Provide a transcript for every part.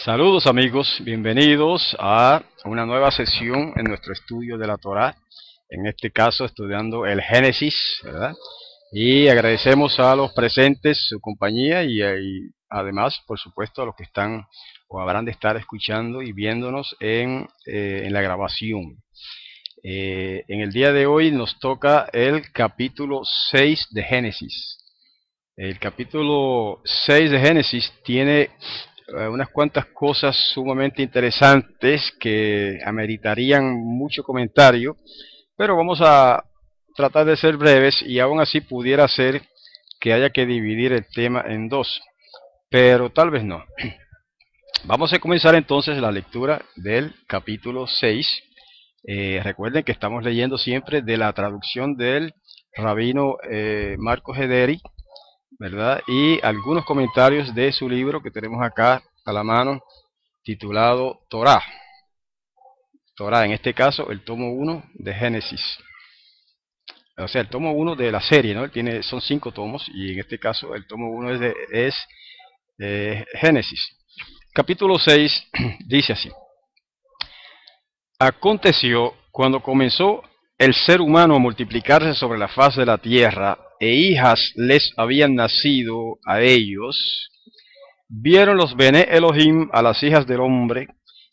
Saludos amigos, bienvenidos a una nueva sesión en nuestro estudio de la Torá, en este caso estudiando el Génesis, ¿verdad? Y agradecemos a los presentes su compañía y además, por supuesto, a los que están o habrán de estar escuchando y viéndonos en la grabación. En el día de hoy nos toca el capítulo 6 de Génesis. El capítulo 6 de Génesis tiene unas cuantas cosas sumamente interesantes que ameritarían mucho comentario, pero vamos a tratar de ser breves y aún así pudiera ser que haya que dividir el tema en dos, pero tal vez no. Vamos a comenzar entonces la lectura del capítulo 6. Recuerden que estamos leyendo siempre de la traducción del rabino Marcos Ederi, ¿verdad? Y algunos comentarios de su libro que tenemos acá a la mano, titulado Torá. Torá, en este caso, el tomo 1 de Génesis. O sea, el tomo 1 de la serie, ¿no? Son 5 tomos y en este caso el tomo 1 es Génesis. Capítulo 6 dice así. Aconteció cuando comenzó el ser humano a multiplicarse sobre la faz de la tierra, e hijas les habían nacido a ellos, vieron los Bene Elohim a las hijas del hombre,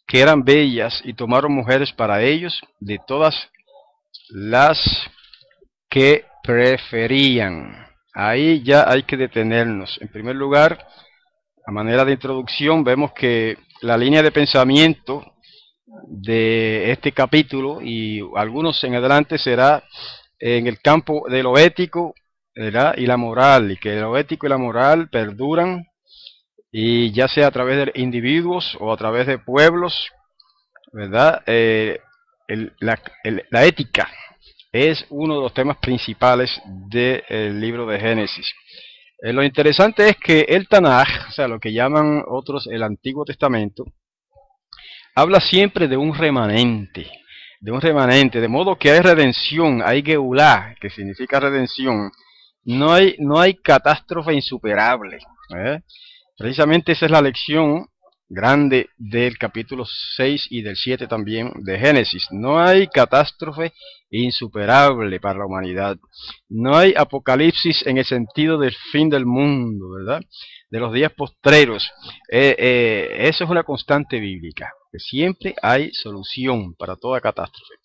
que eran bellas, y tomaron mujeres para ellos de todas las que preferían. Ahí ya hay que detenernos. En primer lugar, a manera de introducción, vemos que la línea de pensamiento de este capítulo y algunos en adelante será en el campo de lo ético, ¿verdad? Y la moral, y que lo ético y la moral perduran, y ya sea a través de individuos o a través de pueblos, ¿verdad? La ética es uno de los temas principales del libro de Génesis. Lo interesante es que el Tanaj, o sea, lo que llaman otros el Antiguo Testamento, habla siempre de modo que hay redención, hay Geulá, que significa redención. No hay catástrofe insuperable. Precisamente esa es la lección grande del capítulo 6 y del 7 también de Génesis. No hay catástrofe insuperable para la humanidad. No hay apocalipsis en el sentido del fin del mundo, ¿verdad? De los días postreros. Eso es una constante bíblica, que siempre hay solución para toda catástrofe.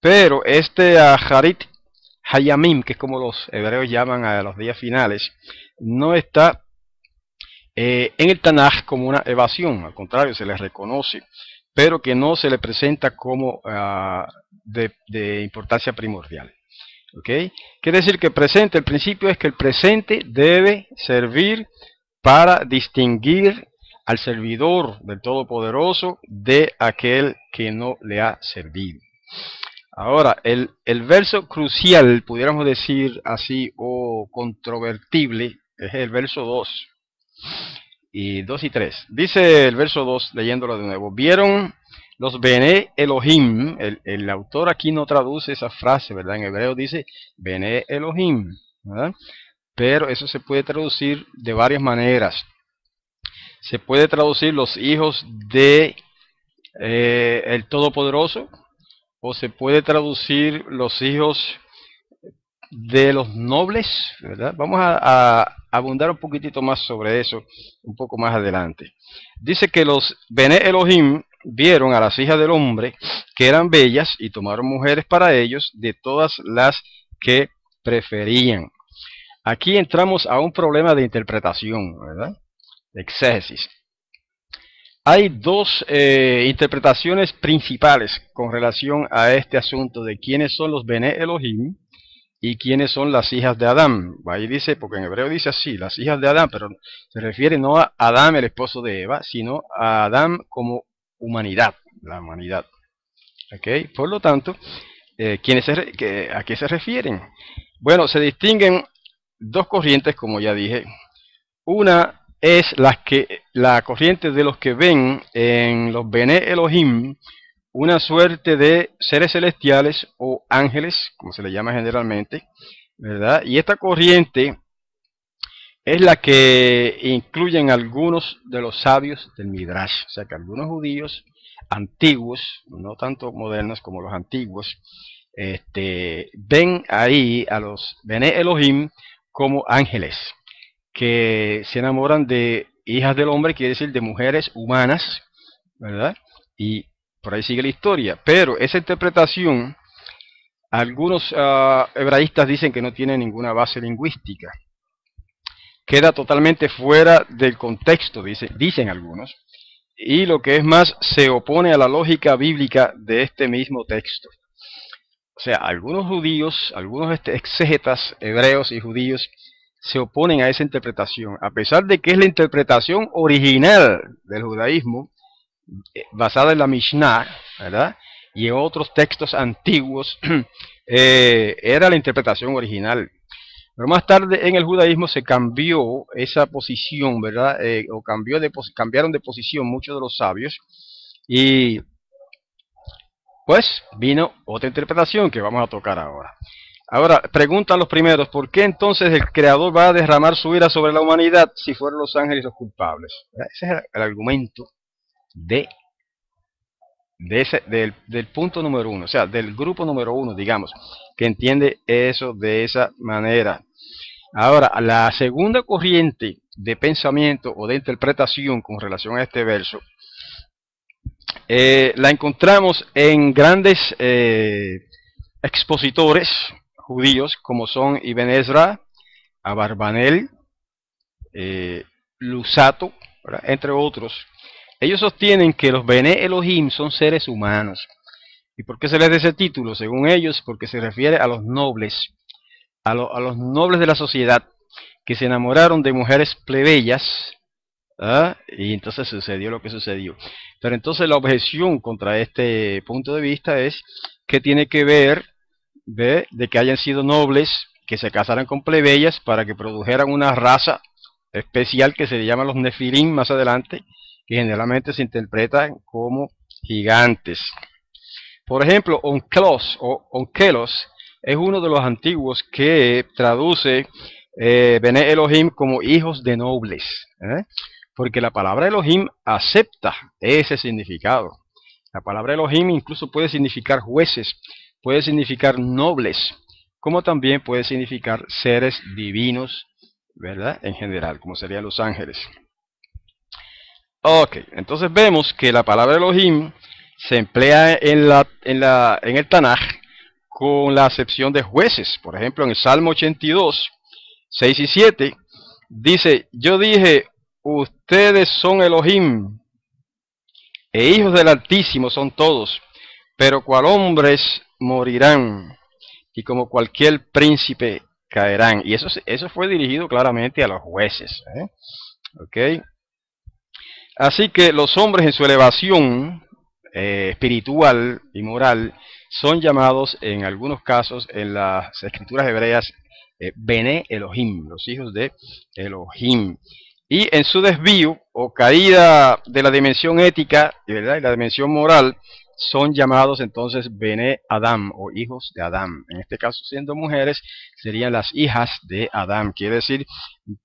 Pero este Harit Hayamim, que es como los hebreos llaman a los días finales, no está en el Tanaj como una evasión, al contrario, se les reconoce, pero que no se le presenta como de importancia primordial. ¿Okay? Quiere decir que el principio es que el presente debe servir para distinguir al servidor del Todopoderoso de aquel que no le ha servido. Ahora, el verso crucial, pudiéramos decir así, o controvertible, es el verso 2. Y 2 y 3. Dice el verso 2, leyéndolo de nuevo. Vieron los Bene Elohim. El autor aquí no traduce esa frase, ¿verdad? En hebreo dice Bene Elohim, ¿verdad? Pero eso se puede traducir de varias maneras. Se puede traducir los hijos de el Todopoderoso, o se puede traducir los hijos de los nobles, ¿verdad? Vamos a abundar un poquitito más sobre eso un poco más adelante. Dice que los Bene Elohim vieron a las hijas del hombre que eran bellas y tomaron mujeres para ellos de todas las que preferían. Aquí entramos a un problema de interpretación, ¿verdad? De exégesis. Hay dos interpretaciones principales con relación a este asunto de quiénes son los Bene Elohim y quiénes son las hijas de Adán. Ahí dice, porque en hebreo dice así, las hijas de Adán, pero se refiere no a Adán, el esposo de Eva, sino a Adán como humanidad, la humanidad. ¿Okay? Por lo tanto, ¿a qué se refieren? Bueno, se distinguen dos corrientes, como ya dije. Una es la corriente de los que ven en los Bene Elohim una suerte de seres celestiales o ángeles, como se le llama generalmente, ¿verdad? Y esta corriente es la que incluyen algunos de los sabios del Midrash. O sea que algunos judíos antiguos, no tanto modernos como los antiguos, ven ahí a los Bene Elohim como ángeles que se enamoran de hijas del hombre, quiere decir de mujeres humanas, ¿verdad? Y por ahí sigue la historia. Pero esa interpretación, algunos hebraístas dicen que no tiene ninguna base lingüística, queda totalmente fuera del contexto, dicen algunos, y lo que es más, se opone a la lógica bíblica de este mismo texto. O sea, algunos judíos, algunos exégetas hebreos y judíos se oponen a esa interpretación, a pesar de que es la interpretación original del judaísmo, basada en la Mishnah, ¿verdad? Y en otros textos antiguos, era la interpretación original. Pero más tarde en el judaísmo se cambió esa posición, ¿verdad? O cambiaron de posición muchos de los sabios y pues vino otra interpretación que vamos a tocar ahora. Ahora, preguntan los primeros, ¿por qué entonces el Creador va a derramar su ira sobre la humanidad si fueron los ángeles los culpables? Ese es el argumento de, del punto número uno, o sea, del grupo número uno, digamos, que entiende eso de esa manera. Ahora, la segunda corriente de pensamiento o de interpretación con relación a este verso, la encontramos en grandes expositores judíos como son Ibn Ezra, Abarbanel, Lusato, ¿verdad? Entre otros. Ellos sostienen que los Bene Elohim son seres humanos. ¿Y por qué se les da ese título? Según ellos, porque se refiere a los nobles, a los nobles de la sociedad, que se enamoraron de mujeres plebeyas, ¿ah? Y entonces sucedió lo que sucedió. Pero entonces la objeción contra este punto de vista es que tiene que ver de que hayan sido nobles, que se casaran con plebeyas para que produjeran una raza especial que se llama los Nefilim más adelante, que generalmente se interpretan como gigantes. Por ejemplo, Onkelos o Onkelos es uno de los antiguos que traduce Bene Elohim como hijos de nobles, porque la palabra Elohim acepta ese significado. La palabra Elohim incluso puede significar jueces, puede significar nobles, como también puede significar seres divinos, ¿verdad? En general, como serían los ángeles. Ok, entonces vemos que la palabra Elohim se emplea en el Tanaj con la acepción de jueces. Por ejemplo, en el Salmo 82, 6 y 7, dice, yo dije, ustedes son Elohim, e hijos del Altísimo son todos, pero cual hombres morirán, y como cualquier príncipe caerán. Y eso fue dirigido claramente a los jueces. ¿Ok? Así que los hombres en su elevación espiritual y moral son llamados en algunos casos en las escrituras hebreas Bene Elohim, los hijos de Elohim. Y en su desvío o caída de la dimensión ética, ¿verdad?, y la dimensión moral, son llamados entonces Bene Adam o hijos de Adán. En este caso, siendo mujeres, serían las hijas de Adán. Quiere decir,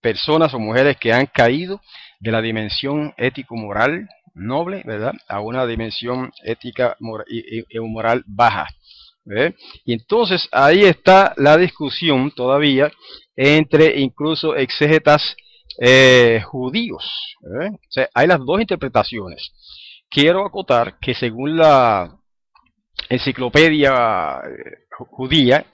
personas o mujeres que han caído de la dimensión ético-moral noble, ¿verdad?, a una dimensión ética y moral baja. ¿Ve? Y entonces ahí está la discusión todavía entre incluso exégetas judíos. O sea, hay las dos interpretaciones. Quiero acotar que según la enciclopedia judía,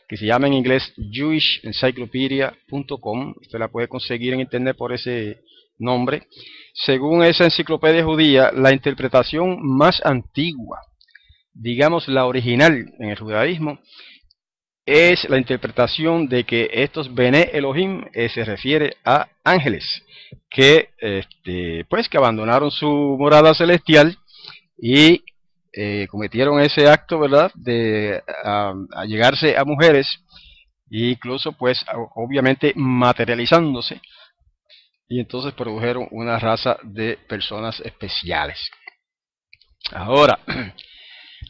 que se llama en inglés jewishencyclopedia.com, usted la puede conseguir en internet por ese nombre. Según esa enciclopedia judía, la interpretación más antigua, digamos la original en el judaísmo, es la interpretación de que estos Bene Elohim se refiere a ángeles que, pues, que abandonaron su morada celestial y cometieron ese acto, ¿verdad?, de allegarse a mujeres, e incluso, pues, obviamente materializándose, y entonces produjeron una raza de personas especiales. Ahora,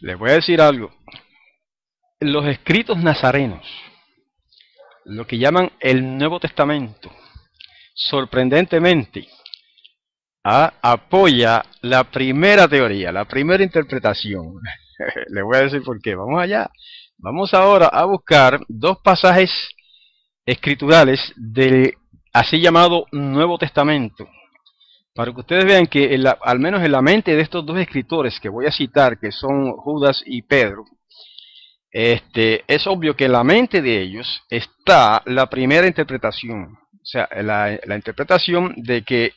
les voy a decir algo. Los escritos nazarenos, lo que llaman el Nuevo Testamento, sorprendentemente, apoya la primera teoría, la primera interpretación. Le voy a decir por qué. Vamos allá. Vamos ahora a buscar dos pasajes escriturales del así llamado Nuevo Testamento, para que ustedes vean que al menos en la mente de estos dos escritores que voy a citar, que son Judas y Pedro, es obvio que en la mente de ellos está la primera interpretación, o sea, la interpretación de que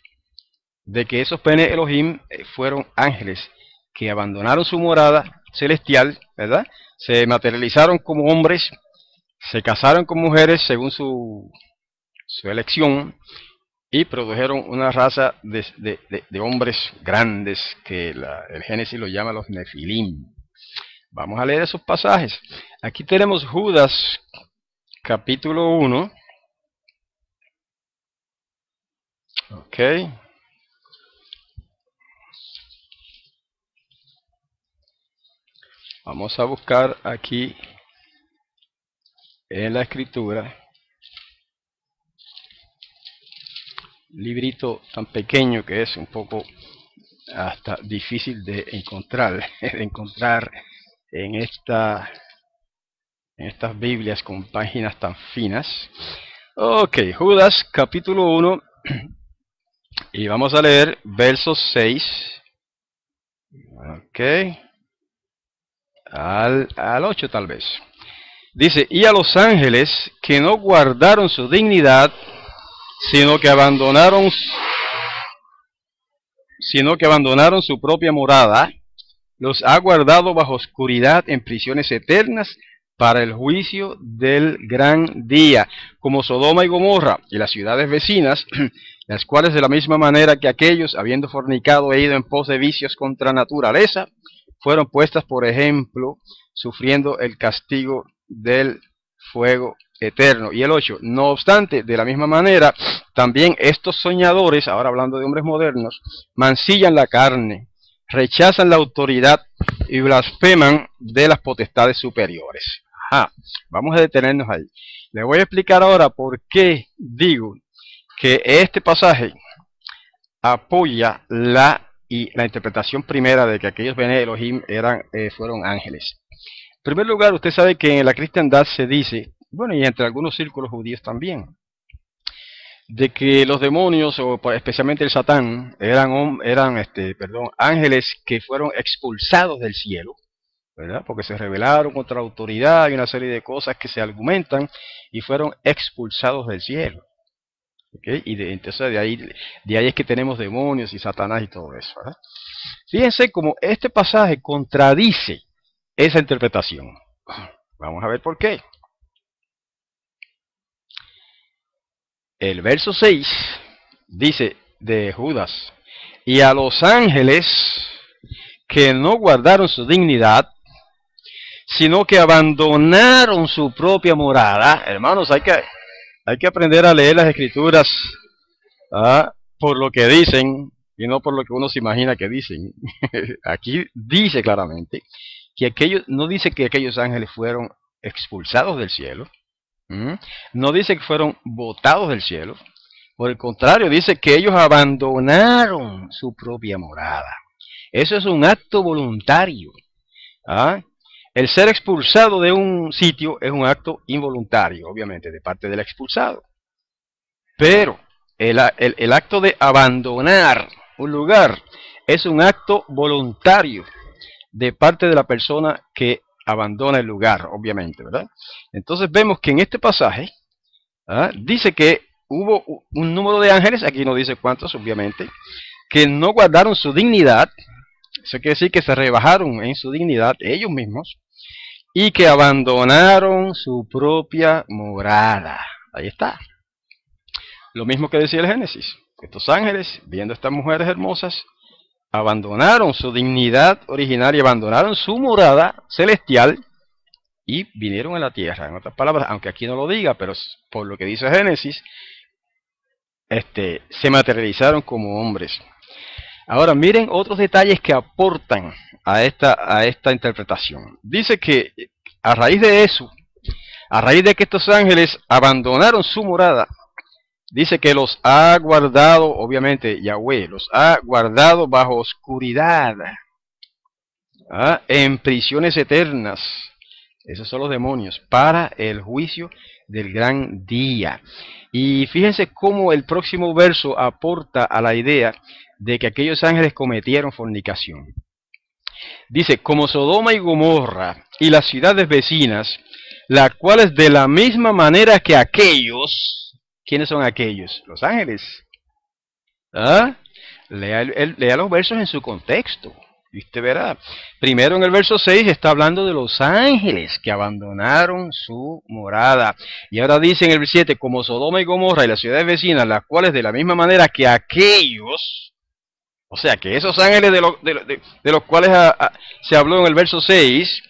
esos Bene Elohim fueron ángeles que abandonaron su morada celestial, ¿verdad? Se materializaron como hombres, se casaron con mujeres según su elección y produjeron una raza de hombres grandes que el Génesis lo llama los Nefilim. Vamos a leer esos pasajes. Aquí tenemos Judas capítulo 1. Ok. Vamos a buscar aquí en la escritura, librito tan pequeño que es un poco hasta difícil de encontrar, en estas Biblias con páginas tan finas. Ok, Judas capítulo 1 y vamos a leer versos 6. Ok. Al 8 tal vez. Dice, y a los ángeles que no guardaron su dignidad, sino que abandonaron su propia morada, los ha guardado bajo oscuridad en prisiones eternas para el juicio del gran día, como Sodoma y Gomorra y las ciudades vecinas, las cuales de la misma manera que aquellos, habiendo fornicado e ido en pos de vicios contra naturaleza, fueron puestas por ejemplo, sufriendo el castigo del fuego eterno. Y el 8, no obstante, de la misma manera, también estos soñadores, ahora hablando de hombres modernos, mancillan la carne, rechazan la autoridad y blasfeman de las potestades superiores. Ajá, vamos a detenernos ahí. Le voy a explicar ahora por qué digo que este pasaje apoya la interpretación primera de que aquellos Bene Elohim fueron ángeles. En primer lugar, usted sabe que en la cristiandad se dice, bueno, y entre algunos círculos judíos también, de que los demonios, o especialmente el Satán, eran ángeles que fueron expulsados del cielo, ¿verdad? Porque se rebelaron contra la autoridad y una serie de cosas que se argumentan y fueron expulsados del cielo. ¿Okay? Y entonces de ahí es que tenemos demonios y Satanás y todo eso, ¿verdad? Fíjense cómo este pasaje contradice esa interpretación. Vamos a ver por qué. El verso 6 dice de Judas, y a los ángeles que no guardaron su dignidad, sino que abandonaron su propia morada. Hermanos, hay que aprender a leer las escrituras por lo que dicen y no por lo que uno se imagina que dicen. Aquí dice claramente que no dice que aquellos ángeles fueron expulsados del cielo, no dice que fueron botados del cielo, por el contrario, dice que ellos abandonaron su propia morada. Eso es un acto voluntario. El ser expulsado de un sitio es un acto involuntario, obviamente, de parte del expulsado. Pero el acto de abandonar un lugar es un acto voluntario de parte de la persona que abandona el lugar, obviamente, ¿verdad? Entonces vemos que en este pasaje dice que hubo un número de ángeles, aquí no dice cuántos, obviamente, que no guardaron su dignidad. Eso quiere decir que se rebajaron en su dignidad ellos mismos y que abandonaron su propia morada. Ahí está. Lo mismo que decía el Génesis. Estos ángeles, viendo a estas mujeres hermosas, abandonaron su dignidad original y abandonaron su morada celestial y vinieron a la tierra. En otras palabras, aunque aquí no lo diga, pero por lo que dice Génesis, se materializaron como hombres. Ahora miren otros detalles que aportan a esta interpretación. Dice que a raíz de eso, a raíz de que estos ángeles abandonaron su morada, dice que los ha guardado, obviamente Yahweh, los ha guardado bajo oscuridad, en prisiones eternas. Esos son los demonios, para el juicio del gran día. Y fíjense cómo el próximo verso aporta a la idea de que aquellos ángeles cometieron fornicación. Dice, como Sodoma y Gomorra y las ciudades vecinas, las cuales de la misma manera que aquellos, ¿quiénes son aquellos? Los ángeles. ¿Ah? Lea los versos en su contexto. Y usted verá, primero en el verso 6 está hablando de los ángeles que abandonaron su morada. Y ahora dice en el 7, como Sodoma y Gomorra y las ciudades vecinas, las cuales de la misma manera que aquellos, o sea, que esos ángeles de los cuales se habló en el verso 6,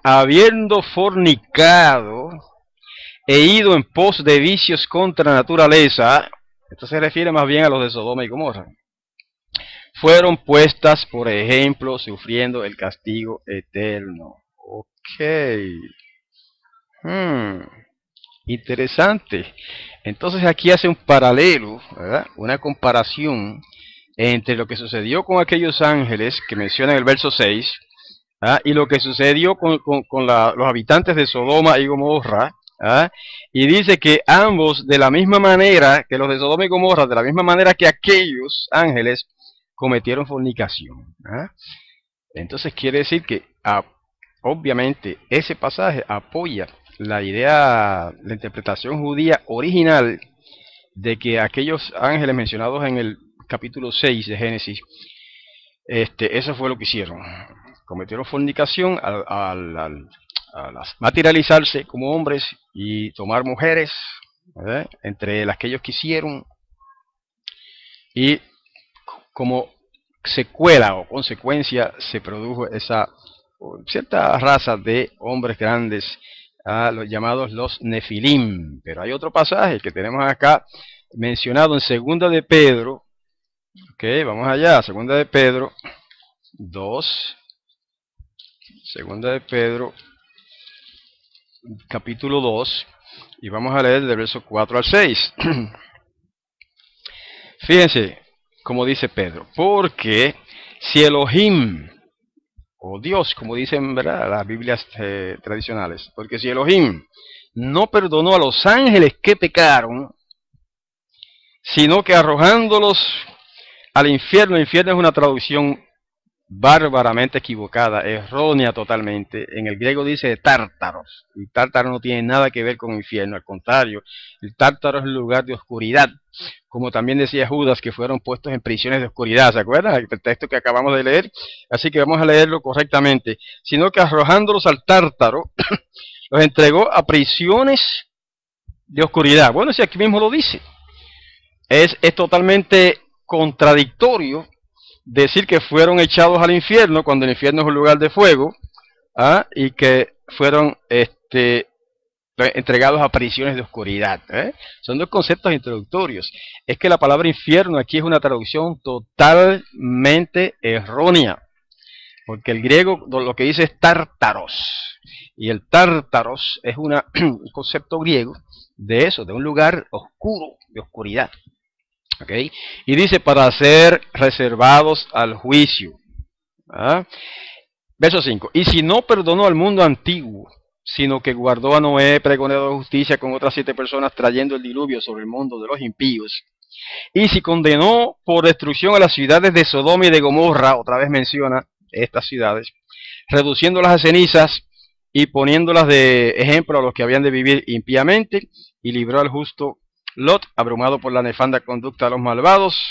habiendo fornicado e ido en pos de vicios contra la naturaleza, esto se refiere más bien a los de Sodoma y Gomorra, fueron puestas, por ejemplo, sufriendo el castigo eterno. Ok. Interesante. Entonces aquí hace un paralelo, ¿verdad? Una comparación entre lo que sucedió con aquellos ángeles que menciona en el verso 6, y lo que sucedió con los habitantes de Sodoma y Gomorra. Y dice que ambos, de la misma manera que los de Sodoma y Gomorra, de la misma manera que aquellos ángeles, cometieron fornicación. Entonces quiere decir que obviamente ese pasaje apoya la idea, la interpretación judía original de que aquellos ángeles mencionados en el capítulo 6 de Génesis, eso fue lo que hicieron. Cometieron fornicación al materializarse como hombres y tomar mujeres, ¿verdad?, entre las que ellos quisieron, y como secuela o consecuencia se produjo esa cierta raza de hombres grandes, los llamados los Nefilim. Pero hay otro pasaje que tenemos acá mencionado en segunda de Pedro. Ok, vamos allá, segunda de Pedro 2, segunda de Pedro capítulo 2, y vamos a leer del verso 4 al 6. Fíjense como dice Pedro, porque si Elohim, o Dios, como dicen, ¿verdad?, las Biblias tradicionales, porque si Elohim no perdonó a los ángeles que pecaron, sino que arrojándolos al infierno, el infierno es una traducción bárbaramente equivocada, errónea totalmente. En el griego dice tártaros, y tártaro no tiene nada que ver con infierno, al contrario, el tártaro es un lugar de oscuridad, como también decía Judas, que fueron puestos en prisiones de oscuridad. ¿Se acuerdan? El texto que acabamos de leer. Así que vamos a leerlo correctamente. Sino que arrojándolos al tártaro, los entregó a prisiones de oscuridad. Bueno, si aquí mismo lo dice. Es totalmente contradictorio decir que fueron echados al infierno, cuando el infierno es un lugar de fuego, y que fueron entregados a prisiones de oscuridad. Son dos conceptos introductorios. Es que la palabra infierno aquí es una traducción totalmente errónea, porque el griego lo que dice es tártaros, y el tártaros es un concepto griego de eso, de un lugar oscuro, de oscuridad. ¿Okay? Y dice, para ser reservados al juicio. Verso 5. Y si no perdonó al mundo antiguo, sino que guardó a Noé, pregonero de justicia, con otras 7 personas, trayendo el diluvio sobre el mundo de los impíos. Y si condenó por destrucción a las ciudades de Sodoma y de Gomorra, otra vez menciona estas ciudades, reduciéndolas a cenizas y poniéndolas de ejemplo a los que habían de vivir impíamente, y libró al justo Lot, abrumado por la nefanda conducta de los malvados,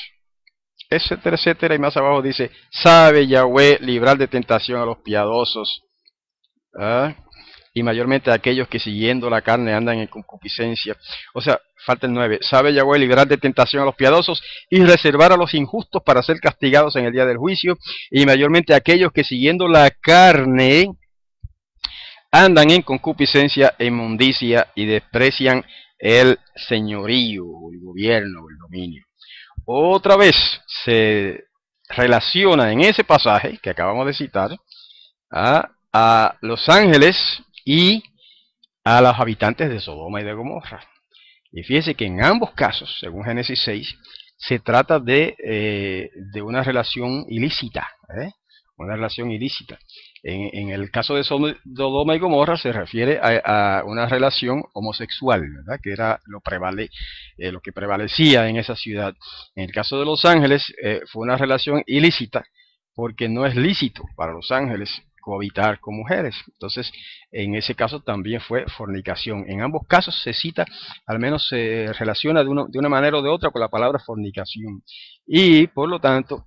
etcétera, etcétera. Y más abajo dice, sabe Yahweh librar de tentación a los piadosos, y mayormente a aquellos que siguiendo la carne andan en concupiscencia. O sea, falta el 9. Sabe Yahweh librar de tentación a los piadosos y reservar a los injustos para ser castigados en el día del juicio, y mayormente a aquellos que siguiendo la carne andan en concupiscencia e inmundicia y desprecian el señorío, el gobierno, el dominio. Otra vez se relaciona en ese pasaje que acabamos de citar a los ángeles y a los habitantes de Sodoma y de Gomorra. Y fíjese que en ambos casos, según Génesis 6, se trata de una relación ilícita, ¿eh? Una relación ilícita. En el caso de Sodoma y Gomorra se refiere a una relación homosexual, ¿verdad? Que era lo que prevalecía en esa ciudad. En el caso de Los Ángeles fue una relación ilícita porque no es lícito para los ángeles cohabitar con mujeres. Entonces, en ese caso también fue fornicación. En ambos casos se cita, al menos se relaciona de una manera o de otra con la palabra fornicación. Y, por lo tanto,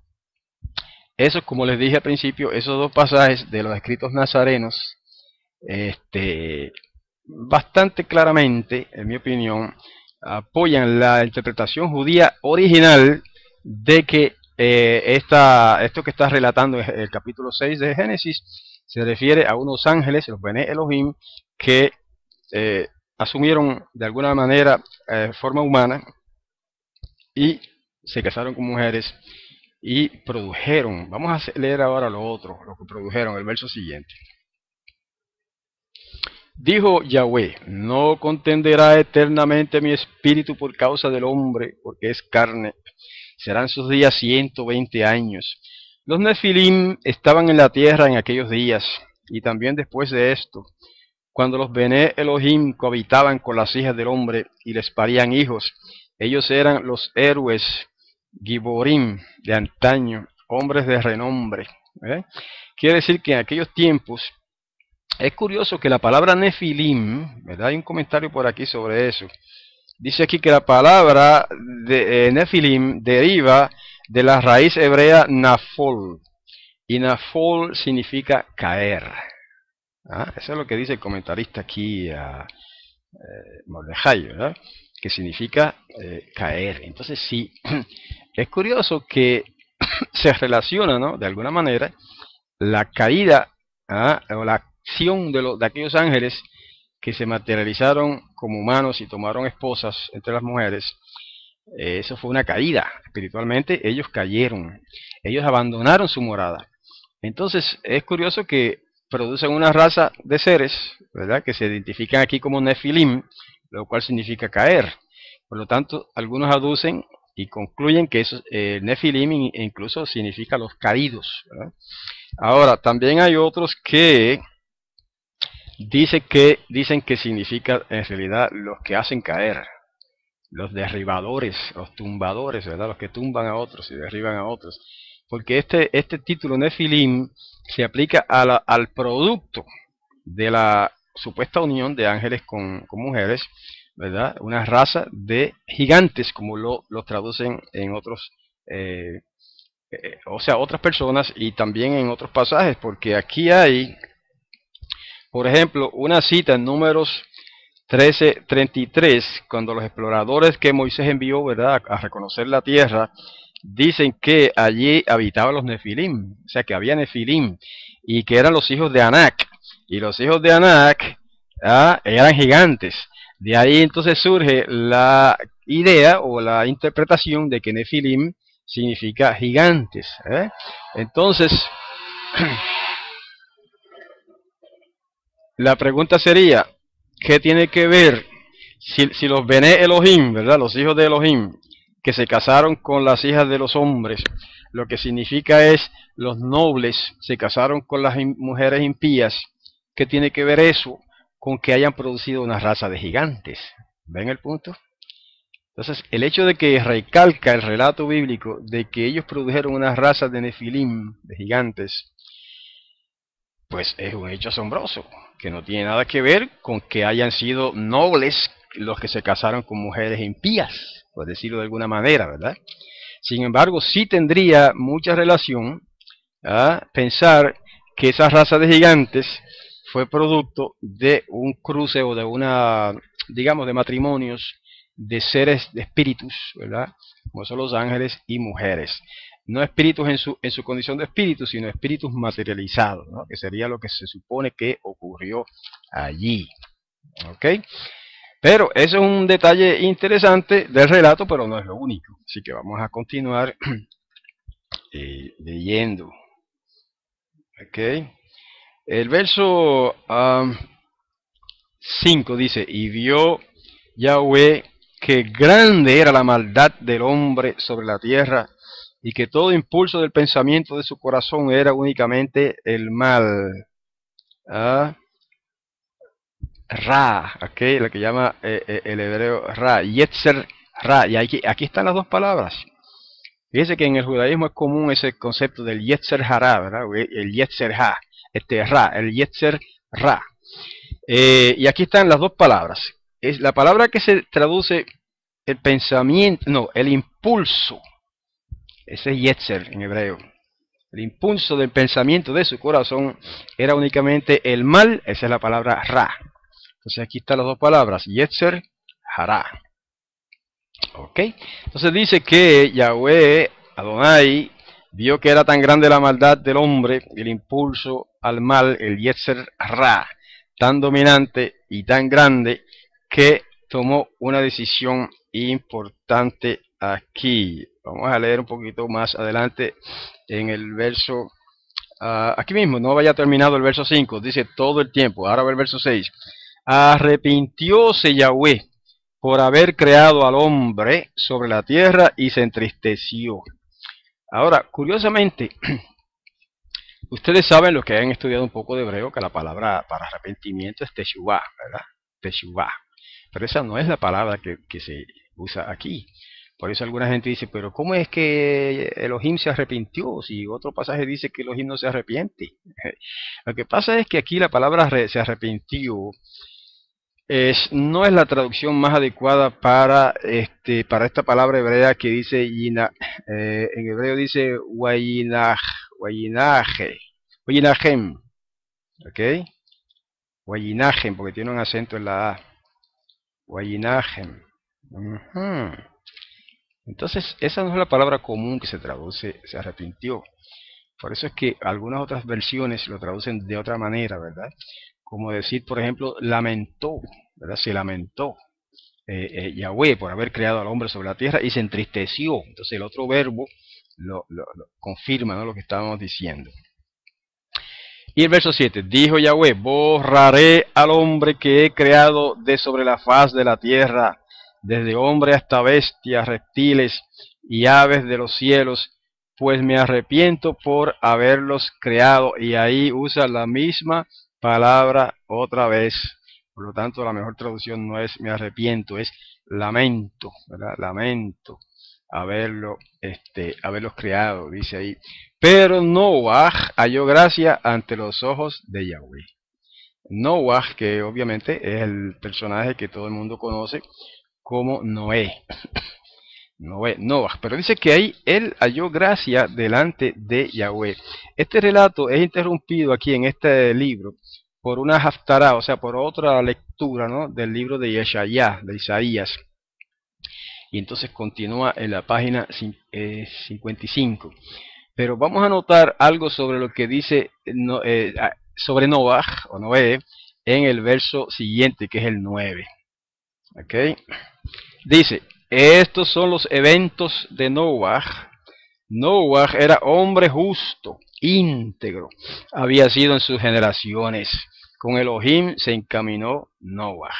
eso, como les dije al principio, esos dos pasajes de los escritos nazarenos, bastante claramente, en mi opinión, apoyan la interpretación judía original de que esto que está relatando el capítulo 6 de Génesis se refiere a unos ángeles, los Bene Elohim, que asumieron de alguna manera forma humana y se casaron con mujeres y produjeron. Vamos a leer ahora lo otro, lo que produjeron, el verso siguiente. Dijo Yahweh, no contenderá eternamente mi espíritu por causa del hombre, porque es carne. Serán sus días 120 años. Los Nefilim estaban en la tierra en aquellos días, y también después de esto, cuando los Bene Elohim cohabitaban con las hijas del hombre y les parían hijos. Ellos eran los héroes Giborim de antaño, hombres de renombre. Quiere decir que en aquellos tiempos, es curioso que la palabra Nefilim, ¿verdad? Hay un comentario por aquí sobre eso. Dice aquí que la palabra de Nefilim deriva de la raíz hebrea Nafol. Y Nafol significa caer. Eso es lo que dice el comentarista aquí, Mordejai, ¿verdad? Que significa caer. Entonces sí, es curioso que se relaciona, ¿no? De alguna manera, la caída o la acción de aquellos ángeles que se materializaron como humanos y tomaron esposas entre las mujeres. Eso fue una caída. Espiritualmente ellos cayeron, ellos abandonaron su morada. Entonces es curioso que producen una raza de seres, ¿verdad? Que se identifican aquí como Nefilim, lo cual significa caer. Por lo tanto, algunos aducen y concluyen que eso, Nefilim incluso significa los caídos, ¿verdad? Ahora, también hay otros que dicen que significa en realidad los que hacen caer, los derribadores, los tumbadores, ¿verdad? Los que tumban a otros y derriban a otros. Porque este título Nefilim se aplica al producto de la supuesta unión de ángeles con mujeres, ¿verdad? Una raza de gigantes, como lo traducen en otros, o sea, otras personas y también en otros pasajes, porque aquí hay, por ejemplo, una cita en Números 13:33, cuando los exploradores que Moisés envió, ¿verdad?, a reconocer la tierra, dicen que allí habitaban los Nefilim, o sea que había Nefilim, y que eran los hijos de Anak, y los hijos de Anak eran gigantes. De ahí entonces surge la idea o la interpretación de que Nefilim significa gigantes. Entonces, la pregunta sería, ¿qué tiene que ver si los Bene Elohim, ¿verdad? Los hijos de Elohim, que se casaron con las hijas de los hombres, lo que significa es los nobles se casaron con las mujeres impías? ¿Qué tiene que ver eso con que hayan producido una raza de gigantes? ¿Ven el punto? Entonces, el hecho de que recalca el relato bíblico de que ellos produjeron una raza de Nefilim, de gigantes, pues es un hecho asombroso, que no tiene nada que ver con que hayan sido nobles los que se casaron con mujeres impías, por decirlo de alguna manera, ¿verdad? Sin embargo, sí tendría mucha relación a pensar que esa raza de gigantes fue producto de un cruce o de una, digamos, de matrimonios de seres, de espíritus, ¿verdad? Como son los ángeles y mujeres. No espíritus en su condición de espíritus, sino espíritus materializados, ¿no? Que sería lo que se supone que ocurrió allí. ¿Ok? Pero eso es un detalle interesante del relato, pero no es lo único. Así que vamos a continuar leyendo. ¿Ok? El verso 5 dice, y vio Yahweh que grande era la maldad del hombre sobre la tierra, y que todo impulso del pensamiento de su corazón era únicamente el mal. ¿Ah? Ra, ¿okay? Lo que llama el hebreo Ra, Yetzer Ra, y aquí están las dos palabras. Fíjese que en el judaísmo es común ese concepto del Yetzer Hará, ¿verdad? El Yetzer Ha, Ra, el Yetzer Ra. Y aquí están las dos palabras. Es la palabra que se traduce el pensamiento, no, el impulso. Ese es Yetzer en hebreo. El impulso del pensamiento de su corazón era únicamente el mal, esa es la palabra Ra. Entonces aquí están las dos palabras, Yetzer Hará. Ok, entonces dice que Yahweh, Adonai, vio que era tan grande la maldad del hombre, el impulso al mal, el Yetzer Ra, tan dominante y tan grande, que tomó una decisión importante aquí. Vamos a leer un poquito más adelante en el verso, aquí mismo, no vaya terminado el verso 5, dice todo el tiempo. Ahora va el verso 6. Arrepintióse Yahweh por haber creado al hombre sobre la tierra y se entristeció. Ahora, curiosamente, ustedes saben, los que han estudiado un poco de hebreo, que la palabra para arrepentimiento es teshuvah, ¿verdad? Teshuvah. Pero esa no es la palabra que se usa aquí. Por eso alguna gente dice, pero ¿cómo es que Elohim se arrepintió? Si otro pasaje dice que Elohim no se arrepiente. Lo que pasa es que aquí la palabra se arrepintió no es la traducción más adecuada para esta palabra hebrea que dice en hebreo dice wayinajem, ¿ok? Wayinajem, porque tiene un acento en la A. Wayinajem. Entonces, esa no es la palabra común que se traduce, se arrepintió. Por eso es que algunas otras versiones lo traducen de otra manera, ¿verdad? Como decir, por ejemplo, lamentó, ¿verdad? Se lamentó Yahweh por haber creado al hombre sobre la tierra y se entristeció. Entonces el otro verbo lo confirma, ¿no? Lo que estábamos diciendo. Y el verso 7, dijo Yahweh, borraré al hombre que he creado de sobre la faz de la tierra, desde hombre hasta bestias, reptiles y aves de los cielos, pues me arrepiento por haberlos creado. Y ahí usa la misma palabra otra vez. Por lo tanto, la mejor traducción no es me arrepiento, es lamento, ¿verdad? Lamento haberlos creado, dice ahí. Pero Noah halló gracia ante los ojos de Yahweh. Noah, que obviamente es el personaje que todo el mundo conoce como Noé. Noah, pero dice que ahí él halló gracia delante de Yahweh. Este relato es interrumpido aquí en este libro por una haftará, o sea, por otra lectura, ¿no? Del libro de Yeshayá, de Isaías. Y entonces continúa en la página 55. Pero vamos a notar algo sobre lo que dice sobre Noah o Noé en el verso siguiente, que es el 9. ¿Okay? Dice, estos son los eventos de Noah. Noah era hombre justo, íntegro. Había sido en sus generaciones. Con Elohim se encaminó Noah.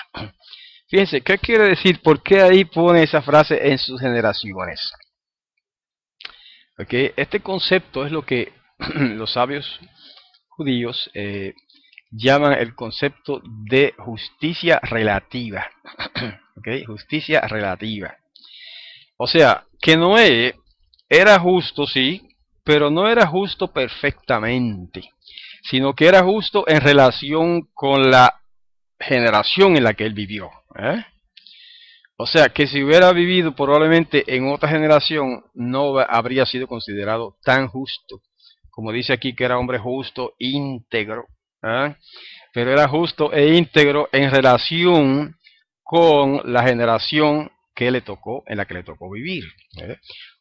Fíjense, ¿qué quiere decir? ¿Por qué ahí pone esa frase en sus generaciones? Okay. Este concepto es lo que los sabios judíos llaman el concepto de justicia relativa. Okay. Justicia relativa. O sea, que Noé era justo, sí, pero no era justo perfectamente, sino que era justo en relación con la generación en la que él vivió. O sea, que si hubiera vivido probablemente en otra generación, no habría sido considerado tan justo. Como dice aquí que era hombre justo, íntegro. Pero era justo e íntegro en relación con la generación que le tocó, en la que le tocó vivir.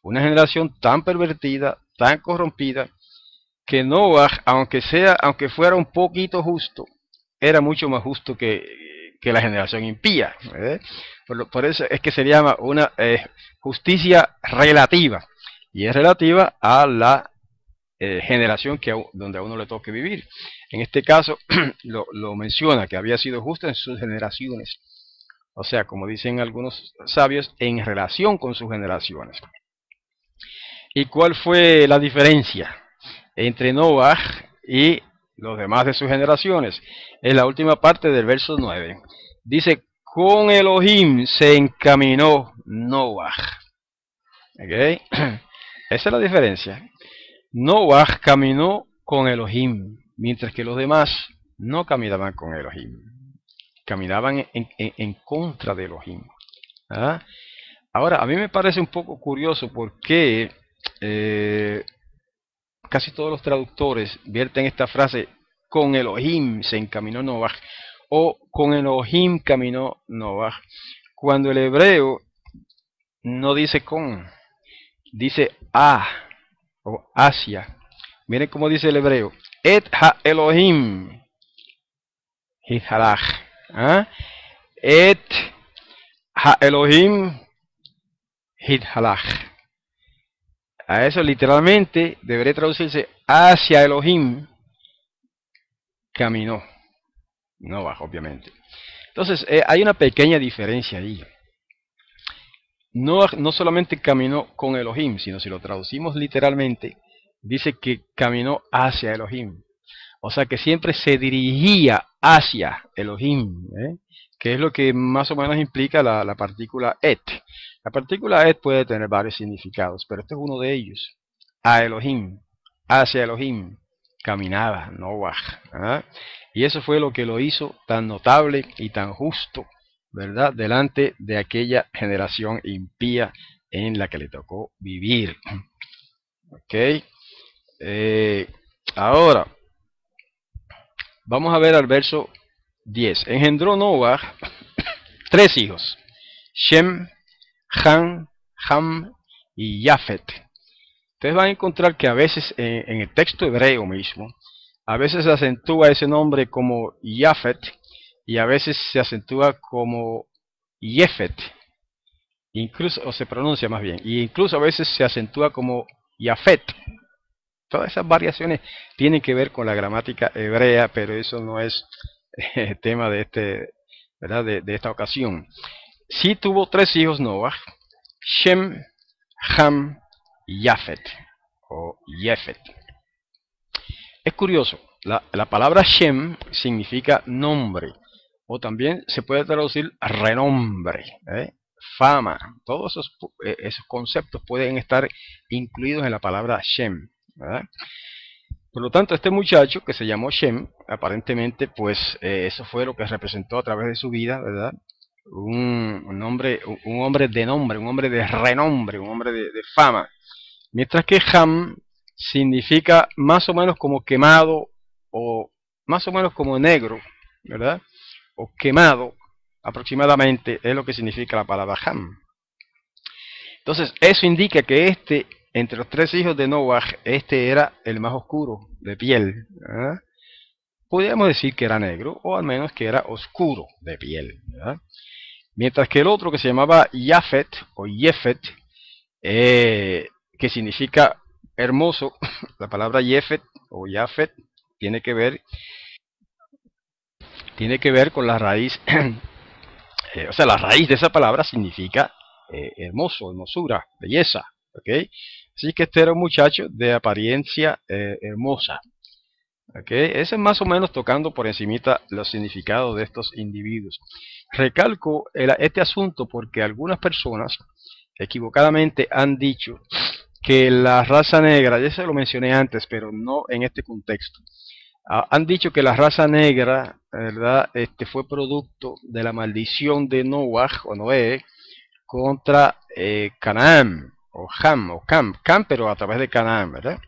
Una generación tan pervertida, tan corrompida, que Noah, aunque fuera un poquito justo, era mucho más justo que la generación impía. Por eso es que se llama una justicia relativa, y es relativa a la generación donde a uno le toque vivir. En este caso lo menciona, que había sido justo en sus generaciones. O sea, como dicen algunos sabios, en relación con sus generaciones. ¿Y cuál fue la diferencia entre Noah y los demás de sus generaciones? En la última parte del verso 9. Dice, con Elohim se encaminó Noah. ¿Okay? Esa es la diferencia. Noah caminó con Elohim, mientras que los demás no caminaban con Elohim. Caminaban en contra de Elohim. ¿Ah? Ahora, a mí me parece un poco curioso porque casi todos los traductores vierten esta frase, con Elohim se encaminó Noah, o con Elohim caminó Noah, cuando el hebreo no dice con, dice a, o hacia. Miren cómo dice el hebreo, et ha Elohim hithalach, ¿ah? Et ha Elohim hithalach. A eso literalmente debería traducirse hacia Elohim caminó, no bajo obviamente. Entonces hay una pequeña diferencia ahí. No solamente caminó con Elohim, sino si lo traducimos literalmente, dice que caminó hacia Elohim. O sea que siempre se dirigía hacia Elohim, que es lo que más o menos implica la partícula et. La partícula et puede tener varios significados, pero este es uno de ellos. A Elohim, hacia Elohim, caminaba Noah. ¿Ah? Y eso fue lo que lo hizo tan notable y tan justo, ¿verdad? Delante de aquella generación impía en la que le tocó vivir. ¿Ok? Ahora, vamos a ver al verso 10. Engendró Noah 3 hijos, Shem, Ham y Jafet. Ustedes van a encontrar que a veces en el texto hebreo mismo, a veces se acentúa ese nombre como Jafet y a veces se acentúa como Jefet, incluso, o se pronuncia más bien, y incluso a veces se acentúa como Jafet. Todas esas variaciones tienen que ver con la gramática hebrea, pero eso no es tema de ¿verdad? De esta ocasión. Sí tuvo 3 hijos Noah, Shem, Ham y Jafet, o Jefet. Es curioso, la palabra Shem significa nombre, o también se puede traducir renombre, fama. Todos esos conceptos pueden estar incluidos en la palabra Shem, ¿verdad? Por lo tanto, este muchacho que se llamó Shem, aparentemente, pues eso fue lo que representó a través de su vida, ¿verdad? Un hombre de nombre, un hombre de renombre, un hombre de fama. Mientras que Ham significa más o menos como quemado o más o menos como negro, ¿verdad? O quemado, aproximadamente, es lo que significa la palabra Ham. Entonces, eso indica que entre los 3 hijos de Noah, este era el más oscuro de piel. ¿Verdad? Podríamos decir que era negro, o al menos que era oscuro de piel. ¿Verdad? Mientras que el otro, que se llamaba Jafet, o Jefet, que significa hermoso, la palabra Jefet, o Jafet, tiene que ver con la raíz, o sea, la raíz de esa palabra significa hermoso, hermosura, belleza. ¿Okay? Así que este era un muchacho de apariencia hermosa. ¿Okay? Ese es más o menos tocando por encimita los significados de estos individuos. Recalco este asunto porque algunas personas equivocadamente han dicho que la raza negra, ya se lo mencioné antes, pero no en este contexto, han dicho que la raza negra, ¿verdad? Fue producto de la maldición de Noah o Noé contra Canaán, o Ham, o Cam, pero a través de Canaán, ¿verdad?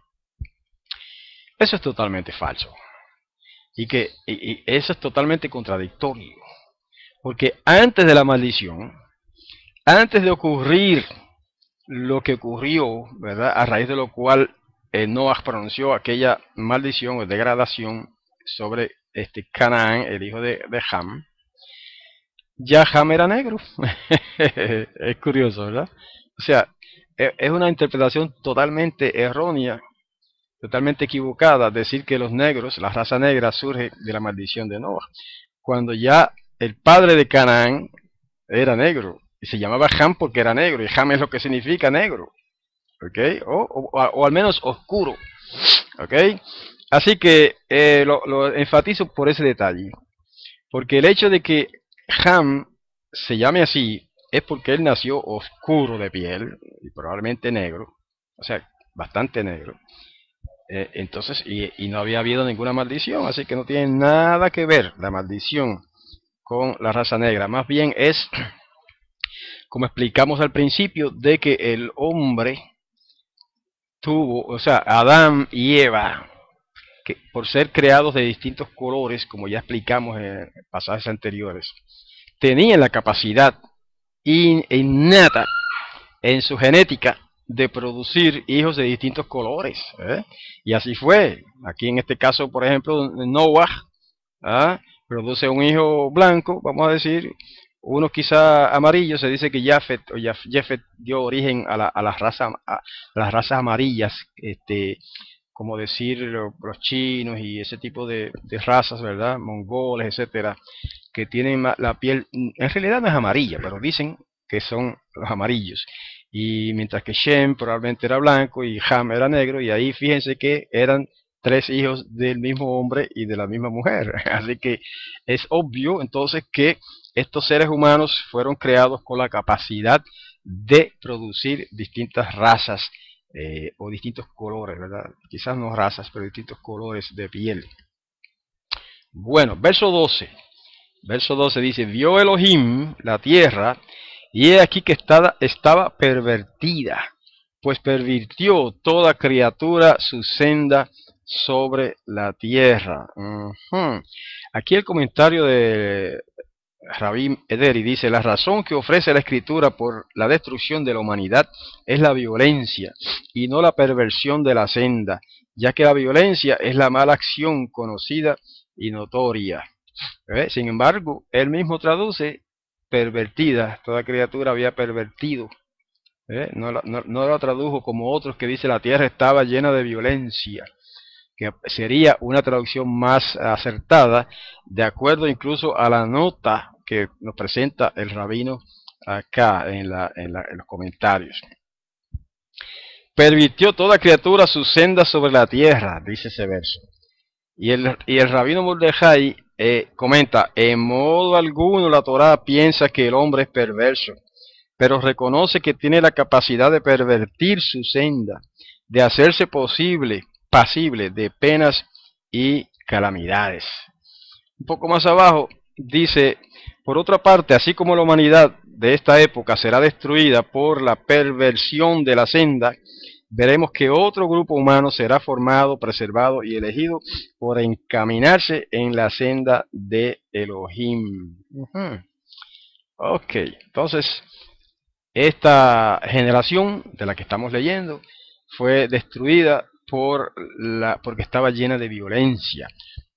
Eso es totalmente falso. Y eso es totalmente contradictorio. Porque antes de la maldición, antes de ocurrir lo que ocurrió, ¿verdad? A raíz de lo cual Noah pronunció aquella maldición o degradación sobre Canaán, el hijo de Ham, ya Ham era negro. Es curioso, ¿verdad? O sea, es una interpretación totalmente errónea, totalmente equivocada, decir que los negros, la raza negra, surge de la maldición de Noah. Cuando ya el padre de Canaán, era negro. Y se llamaba Ham porque era negro. Y Ham es lo que significa negro. ¿Ok? O al menos oscuro. ¿Ok? Así que lo enfatizo por ese detalle. Porque el hecho de que Ham se llame así es porque él nació oscuro de piel y probablemente negro. O sea, bastante negro. Entonces, y no había habido ninguna maldición, así que no tiene nada que ver la maldición con la raza negra. Más bien es, como explicamos al principio, de que el hombre tuvo, o sea, Adán y Eva, que por ser creados de distintos colores, como ya explicamos en pasajes anteriores, tenían la capacidad innata en su genética de producir hijos de distintos colores. Y así fue. Aquí en este caso, por ejemplo, Noah produce un hijo blanco, vamos a decir, uno quizá amarillo. Se dice que Jafet dio origen a las razas amarillas, como decir los chinos y ese tipo de razas, ¿verdad? Mongoles, etcétera, que tienen la piel, en realidad no es amarilla, pero dicen que son los amarillos. Y mientras que Shem probablemente era blanco y Ham era negro, y ahí fíjense que eran tres hijos del mismo hombre y de la misma mujer. Así que es obvio entonces que estos seres humanos fueron creados con la capacidad de producir distintas razas o distintos colores, ¿verdad? Quizás no razas, pero distintos colores de piel. Bueno, verso 12. Verso 12 dice, vio Elohim la tierra, y he aquí que estaba pervertida, pues pervirtió toda criatura su senda sobre la tierra. Aquí el comentario de Rabí Ederi dice, la razón que ofrece la escritura por la destrucción de la humanidad es la violencia y no la perversión de la senda, ya que la violencia es la mala acción conocida y notoria. Sin embargo, él mismo traduce pervertida, toda criatura había pervertido. No la tradujo como otros que dice la tierra estaba llena de violencia, que sería una traducción más acertada, de acuerdo incluso a la nota que nos presenta el rabino acá en los comentarios. Pervirtió toda criatura su senda sobre la tierra, dice ese verso. Y el rabino Mordejai comenta, en modo alguno la Torá piensa que el hombre es perverso, pero reconoce que tiene la capacidad de pervertir su senda, de hacerse pasible de penas y calamidades. Un poco más abajo dice, por otra parte, así como la humanidad de esta época será destruida por la perversión de la senda, veremos que otro grupo humano será formado, preservado y elegido por encaminarse en la senda de Elohim. Ok, entonces esta generación de la que estamos leyendo fue destruida porque estaba llena de violencia,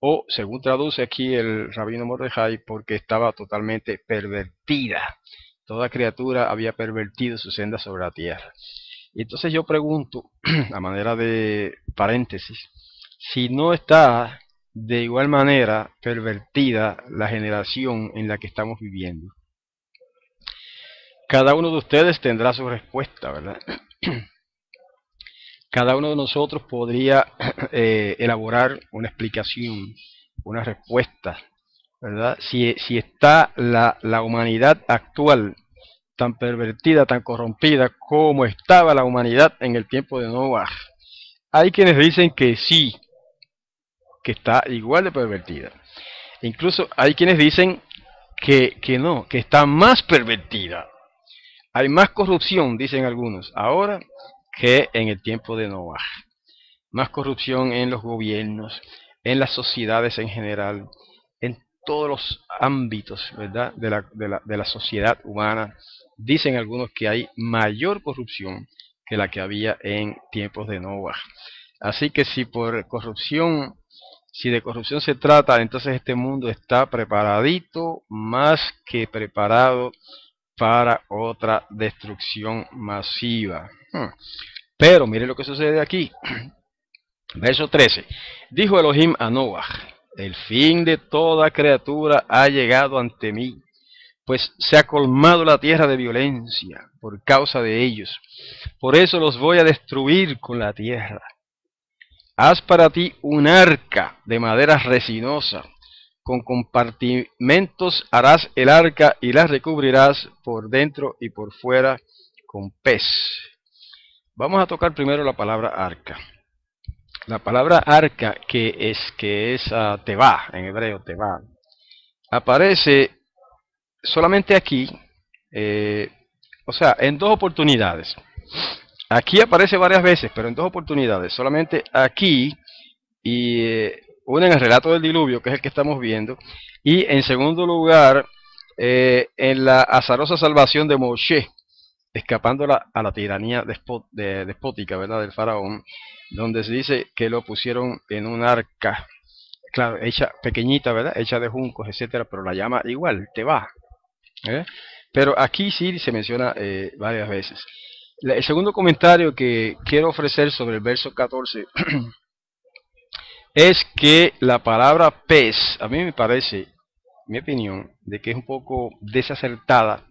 o según traduce aquí el rabino Mordejai, porque estaba totalmente pervertida. Toda criatura había pervertido su senda sobre la tierra. Y entonces yo pregunto, a manera de paréntesis, si no está de igual manera pervertida la generación en la que estamos viviendo. Cada uno de ustedes tendrá su respuesta, ¿verdad? Cada uno de nosotros podría elaborar una explicación, una respuesta, ¿verdad? Si está la humanidad actual tan pervertida, tan corrompida como estaba la humanidad en el tiempo de Noah. Hay quienes dicen que sí, que está igual de pervertida. Incluso hay quienes dicen que no, que está más pervertida. Hay más corrupción, dicen algunos, ahora que en el tiempo de Noah. Más corrupción en los gobiernos, en las sociedades en general, en todos los ámbitos, ¿verdad?, de la sociedad humana. Dicen algunos que hay mayor corrupción que la que había en tiempos de Noah. Así que si de corrupción se trata, entonces este mundo está preparadito, más que preparado para otra destrucción masiva. Pero mire lo que sucede aquí. Verso 13. Dijo Elohim a Noah, el fin de toda criatura ha llegado ante mí, pues se ha colmado la tierra de violencia por causa de ellos. Por eso los voy a destruir con la tierra. Haz para ti un arca de madera resinosa. Con compartimentos harás el arca y la recubrirás por dentro y por fuera con pez. Vamos a tocar primero la palabra arca. La palabra arca, que es tebá, en hebreo tebá, aparece solamente aquí, o sea, en dos oportunidades. Aquí aparece varias veces, pero en dos oportunidades. Solamente aquí, y una en el relato del diluvio, que es el que estamos viendo, y en segundo lugar, en la azarosa salvación de Moshe, escapando a la tiranía despótica, ¿verdad?, del faraón, donde se dice que lo pusieron en un arca, claro, hecha pequeñita, ¿verdad?, hecha de juncos, etcétera, pero la llama igual, Tebá. Pero aquí sí se menciona varias veces. El segundo comentario que quiero ofrecer sobre el verso 14 es que la palabra pez, a mí me parece, mi opinión, de que es un poco desacertada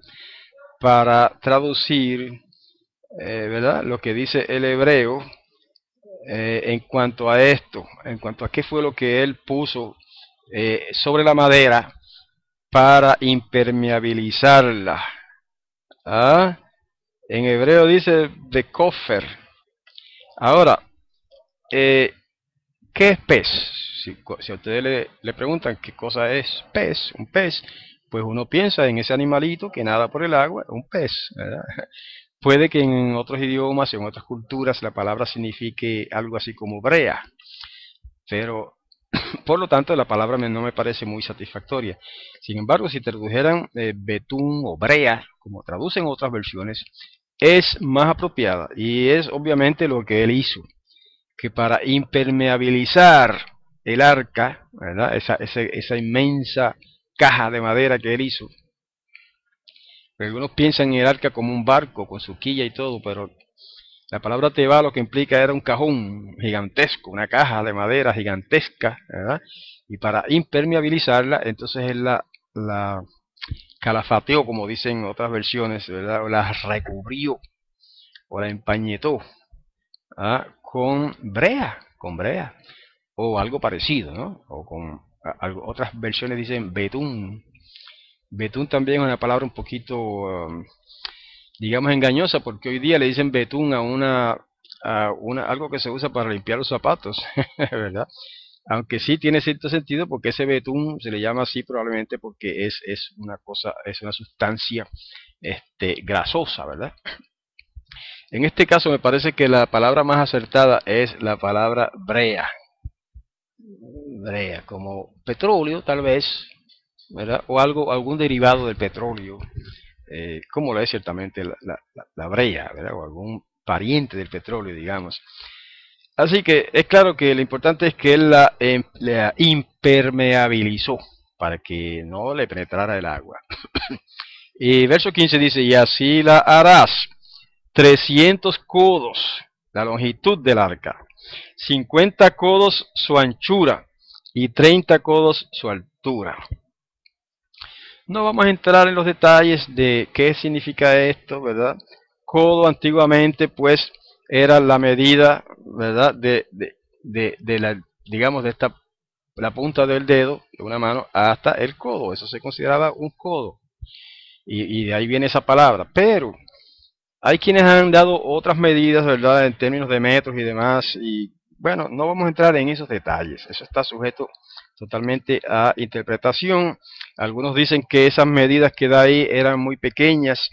para traducir, ¿verdad?, lo que dice el hebreo en cuanto a esto, en cuanto a qué fue lo que él puso sobre la madera para impermeabilizarla. ¿Ah? En hebreo dice de kofer. Ahora, ¿qué es pez? Si a ustedes le preguntan qué cosa es pez, un pez, pues uno piensa en ese animalito que nada por el agua, un pez, ¿verdad? Puede que en otros idiomas, en otras culturas, la palabra signifique algo así como brea, pero por lo tanto la palabra no me parece muy satisfactoria. Sin embargo, si tradujeran betún o brea, como traducen otras versiones, es más apropiada, y es obviamente lo que él hizo, que para impermeabilizar el arca, ¿verdad?, esa inmensa caja de madera que él hizo. Algunos piensan en el arca como un barco con su quilla y todo, pero la palabra teba lo que implica era un cajón gigantesco, una caja de madera gigantesca, ¿verdad? Y para impermeabilizarla, entonces él la calafateó, como dicen otras versiones, ¿verdad? O la recubrió o la empañetó, ¿ah?, con brea, o algo parecido, ¿no? O con otras versiones dicen betún. Betún también es una palabra un poquito, digamos, engañosa, porque hoy día le dicen betún algo que se usa para limpiar los zapatos, ¿verdad? Aunque sí tiene cierto sentido, porque ese betún se le llama así probablemente porque es una cosa, es una sustancia grasosa, ¿verdad? En este caso me parece que la palabra más acertada es la palabra brea. Brea, como petróleo tal vez, ¿verdad? O algún derivado del petróleo, como lo es ciertamente la brea, ¿verdad?, o algún pariente del petróleo, digamos. Así que es claro que lo importante es que él la impermeabilizó para que no le penetrara el agua. Y verso 15 dice, y así la harás 300 codos la longitud del arca, 50 codos su anchura y 30 codos su altura. No vamos a entrar en los detalles de qué significa esto, ¿verdad? Codo antiguamente pues era la medida, ¿verdad?, de la, digamos, de la punta del dedo de una mano hasta el codo. Eso se consideraba un codo, y de ahí viene esa palabra. Pero hay quienes han dado otras medidas, ¿verdad?, en términos de metros y demás, y bueno, no vamos a entrar en esos detalles. Eso está sujeto totalmente a interpretación. Algunos dicen que esas medidas que da ahí eran muy pequeñas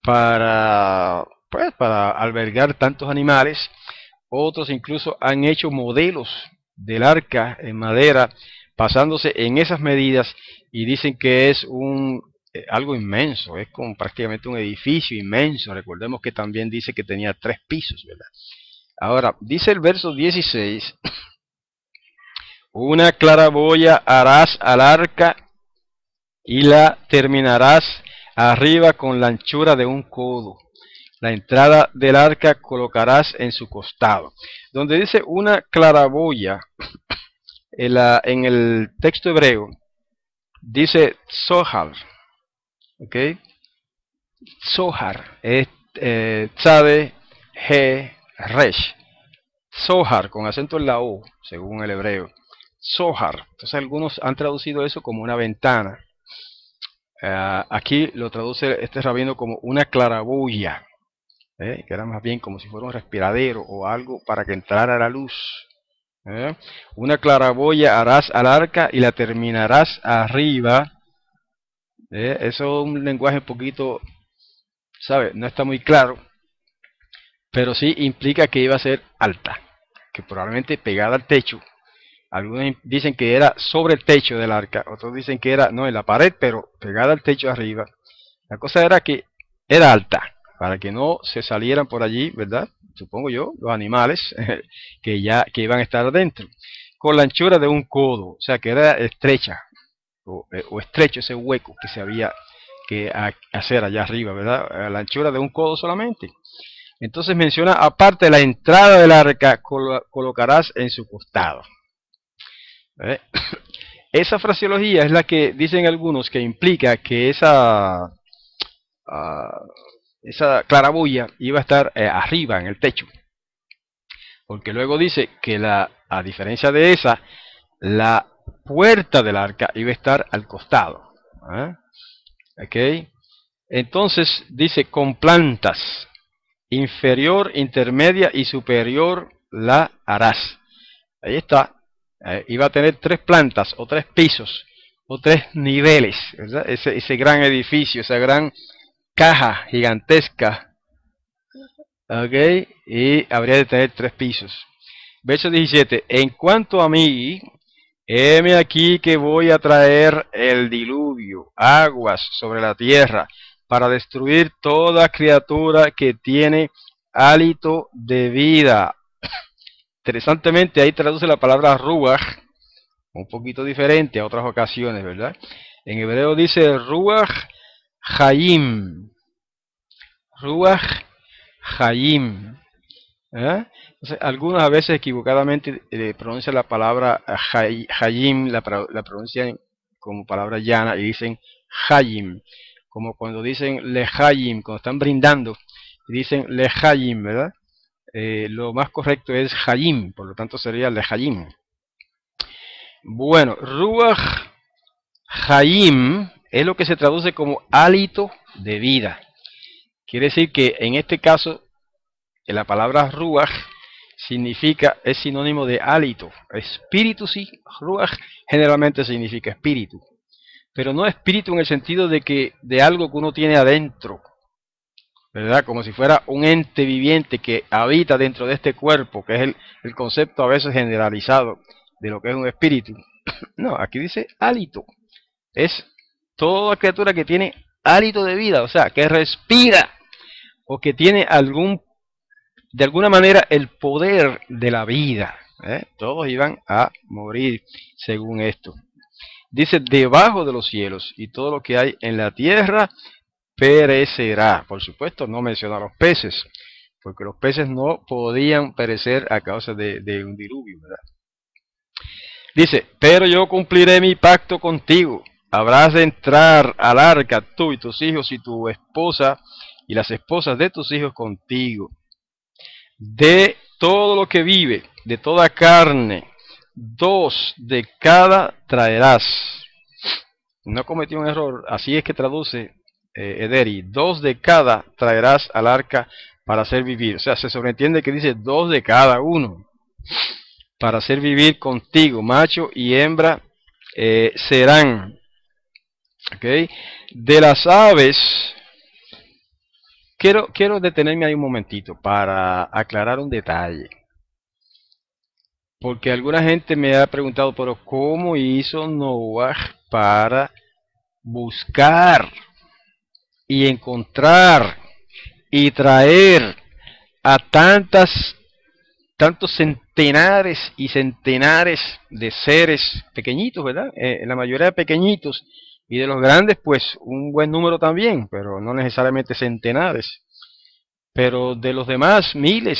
para albergar tantos animales. Otros incluso han hecho modelos del arca en madera basándose en esas medidas y dicen que es algo inmenso, es como prácticamente un edificio inmenso. Recordemos que también dice que tenía 3 pisos, ¿verdad? Ahora, dice el verso 16, una claraboya harás al arca y la terminarás arriba con la anchura de un codo. La entrada del arca colocarás en su costado. Donde dice una claraboya, en el texto hebreo, dice zohar. ¿Ok? Zohar es Tzade He Resh. Zohar, con acento en la O, según el hebreo. Zohar. Entonces algunos han traducido eso como una ventana. Aquí lo traduce este rabino como una claraboya, que era más bien como si fuera un respiradero o algo para que entrara la luz. Una claraboya harás al arca y la terminarás arriba. Eso es un lenguaje un poquito, ¿sabe? No está muy claro, pero sí implica que iba a ser alta, que probablemente pegada al techo. Algunos dicen que era sobre el techo del arca, otros dicen que era, no, en la pared, pero pegada al techo arriba. La cosa era que era alta, para que no se salieran por allí, ¿verdad? Supongo yo, los animales que iban a estar adentro. Con la anchura de un codo, o sea que era estrecha, o estrecho ese hueco que se había que hacer allá arriba, ¿verdad? A la anchura de un codo solamente. Entonces menciona, aparte de la entrada del arca, colocarás en su costado. ¿Eh? Esa fraseología es la que dicen algunos que implica que esa claraboya iba a estar arriba en el techo. Porque luego dice que a diferencia de esa, la puerta del arca iba a estar al costado. ¿Eh? ¿Okay? Entonces dice con plantas, inferior, intermedia y superior la harás. Ahí está. Iba a tener 3 plantas o 3 pisos o 3 niveles, ¿verdad? Ese gran edificio, esa gran caja gigantesca, ¿ok? Y habría de tener 3 pisos. Verso 17. En cuanto a mí, heme aquí que voy a traer el diluvio, aguas sobre la tierra, para destruir toda criatura que tiene hálito de vida. Interesantemente, ahí traduce la palabra ruach, un poquito diferente a otras ocasiones, ¿verdad? En hebreo dice ruach hayim, ruach hayim. Entonces, algunos a veces equivocadamente pronuncian la palabra hayim, la pronuncian como palabra llana y dicen hayim, como cuando dicen lehayim, cuando están brindando, dicen lehayim, ¿verdad? Lo más correcto es hayim, por lo tanto sería lehayim. Bueno, ruach hayim es lo que se traduce como hálito de vida. Quiere decir que en este caso la palabra ruach es sinónimo de hálito. Espíritu sí, ruach generalmente significa espíritu, pero no espíritu en el sentido de algo que uno tiene adentro, ¿verdad? Como si fuera un ente viviente que habita dentro de este cuerpo, que es el concepto a veces generalizado de lo que es un espíritu. No, aquí dice hálito. Es toda criatura que tiene hálito de vida, o sea, que respira o que tiene de alguna manera el poder de la vida. Todos iban a morir según esto. Dice, debajo de los cielos y todo lo que hay en la tierra perecerá. Por supuesto, no menciona los peces, porque los peces no podían perecer a causa de un diluvio, ¿verdad? Dice, pero yo cumpliré mi pacto contigo. Habrás de entrar al arca tú y tus hijos y tu esposa y las esposas de tus hijos contigo. De todo lo que vive, de toda carne, 2 de cada traerás. No cometió un error, así es que traduce Ederi. 2 de cada traerás al arca para hacer vivir. O sea, se sobreentiende que dice 2 de cada uno. Para hacer vivir contigo, macho y hembra serán. ¿Okay? De las aves, quiero detenerme ahí un momentito para aclarar un detalle. Porque alguna gente me ha preguntado, pero ¿cómo hizo Noah para buscar y encontrar y traer a tantos centenares y centenares de seres pequeñitos, ¿verdad? La mayoría pequeñitos, y de los grandes, pues un buen número también, pero no necesariamente centenares. Pero de los demás, miles.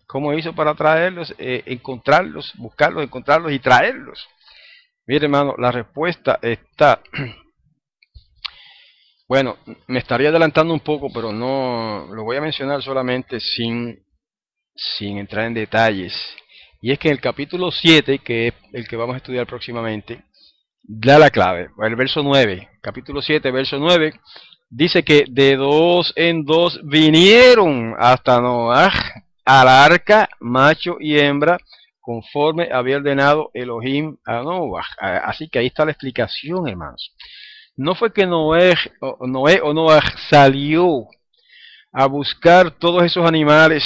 ¿Cómo hizo para traerlos, encontrarlos, buscarlos, encontrarlos y traerlos? Mire, hermano, la respuesta está Bueno, me estaría adelantando un poco, pero no lo voy a mencionar solamente sin entrar en detalles. Y es que en el capítulo 7, que es el que vamos a estudiar próximamente, da la clave. El verso 9, capítulo 7, verso 9, dice que de dos en dos vinieron hasta Noah al arca, macho y hembra, conforme había ordenado Elohim a Noah. Así que ahí está la explicación, hermanos. No fue que Noé o Noah salió a buscar todos esos animales,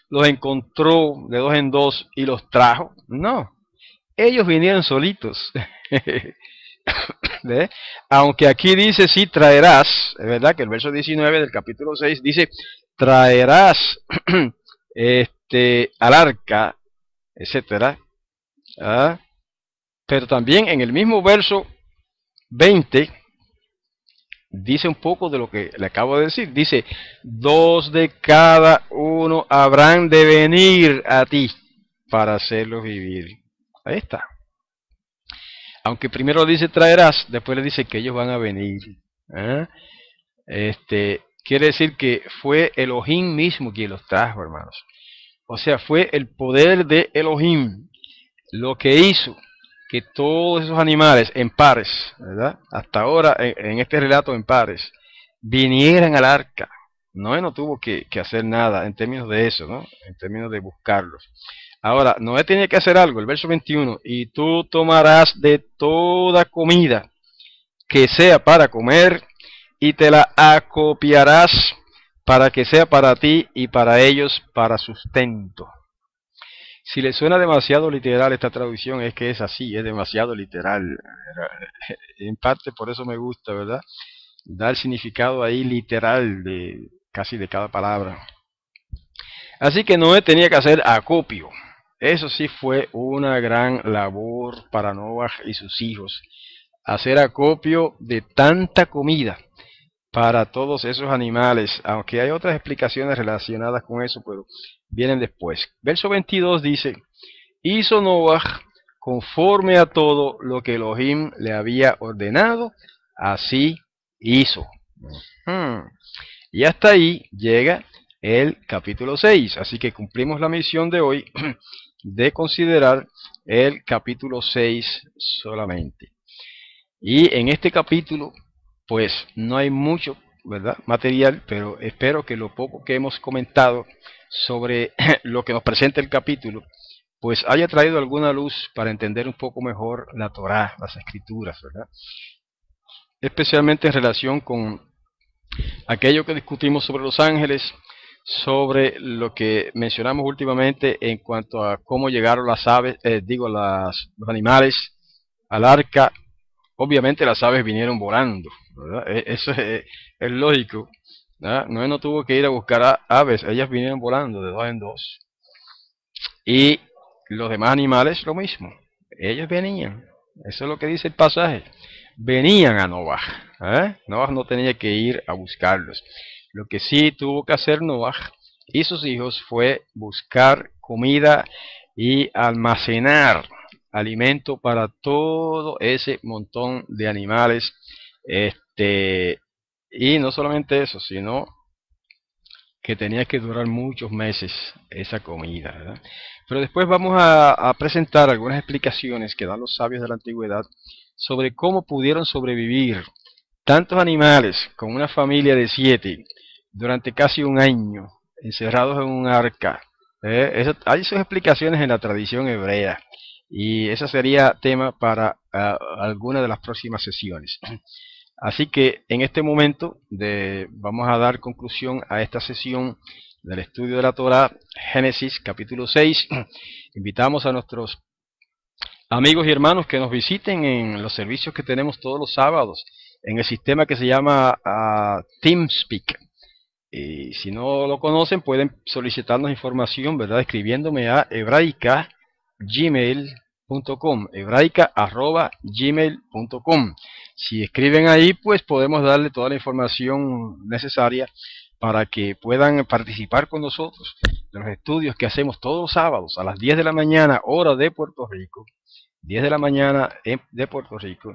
los encontró de dos en dos y los trajo. No, ellos vinieron solitos. ¿Ve? Aunque aquí dice sí traerás, es verdad que el verso 19 del capítulo 6 dice traerás al arca, etcétera. ¿Ah? Pero también en el mismo verso 20 dice un poco de lo que le acabo de decir. Dice, dos de cada uno habrán de venir a ti para hacerlos vivir. Ahí está. Aunque primero dice traerás, después le dice que ellos van a venir. ¿Eh? Quiere decir que fue Elohim mismo quien los trajo, hermanos. O sea, fue el poder de Elohim lo que hizo que todos esos animales en pares, ¿verdad? Hasta ahora en este relato en pares, vinieran al arca. Noé no tuvo que hacer nada en términos de eso, ¿no? En términos de buscarlos. Ahora, Noé tenía que hacer algo, el verso 21, y tú tomarás de toda comida que sea para comer y te la acopiarás para que sea para ti y para ellos para sustento. Si le suena demasiado literal esta traducción, es que es así, es demasiado literal. En parte por eso me gusta, ¿verdad? Da el significado ahí literal de casi de cada palabra. Así que Noé tenía que hacer acopio. Eso sí fue una gran labor para Noah y sus hijos. Hacer acopio de tanta comida para todos esos animales, aunque hay otras explicaciones relacionadas con eso, pero vienen después. Verso 22 dice, hizo Noah conforme a todo lo que Elohim le había ordenado, así hizo. Y hasta ahí llega el capítulo 6, así que cumplimos la misión de hoy de considerar el capítulo 6 solamente. Y en este capítulo, pues no hay mucho, ¿verdad?, material, pero espero que lo poco que hemos comentado sobre lo que nos presenta el capítulo, pues haya traído alguna luz para entender un poco mejor la Torá, las escrituras, ¿verdad? Especialmente en relación con aquello que discutimos sobre los ángeles, sobre lo que mencionamos últimamente en cuanto a cómo llegaron las aves, los animales al arca. Obviamente las aves vinieron volando, ¿verdad? Eso es lógico, ¿verdad? Noé no tuvo que ir a buscar aves, ellas vinieron volando de dos en dos. Y los demás animales lo mismo, ellos venían, eso es lo que dice el pasaje, venían a Noah, ¿eh? Noah no tenía que ir a buscarlos. Lo que sí tuvo que hacer Noah y sus hijos fue buscar comida y almacenar alimento para todo ese montón de animales. Y no solamente eso, sino que tenía que durar muchos meses esa comida, ¿verdad? Pero después vamos a presentar algunas explicaciones que dan los sabios de la antigüedad sobre cómo pudieron sobrevivir tantos animales con una familia de 7 durante casi un año encerrados en un arca. Hay sus explicaciones en la tradición hebrea y ese sería tema para alguna de las próximas sesiones. Así que en este momento vamos a dar conclusión a esta sesión del estudio de la Torá, Génesis capítulo 6. Invitamos a nuestros amigos y hermanos que nos visiten en los servicios que tenemos todos los sábados en el sistema que se llama TeamSpeak. Y si no lo conocen, pueden solicitarnos información, ¿verdad?, escribiéndome a hebraica@gmail.com, hebraica@gmail.com. Si escriben ahí, pues podemos darle toda la información necesaria para que puedan participar con nosotros de los estudios que hacemos todos los sábados a las 10 de la mañana, hora de Puerto Rico. 10 de la mañana de Puerto Rico.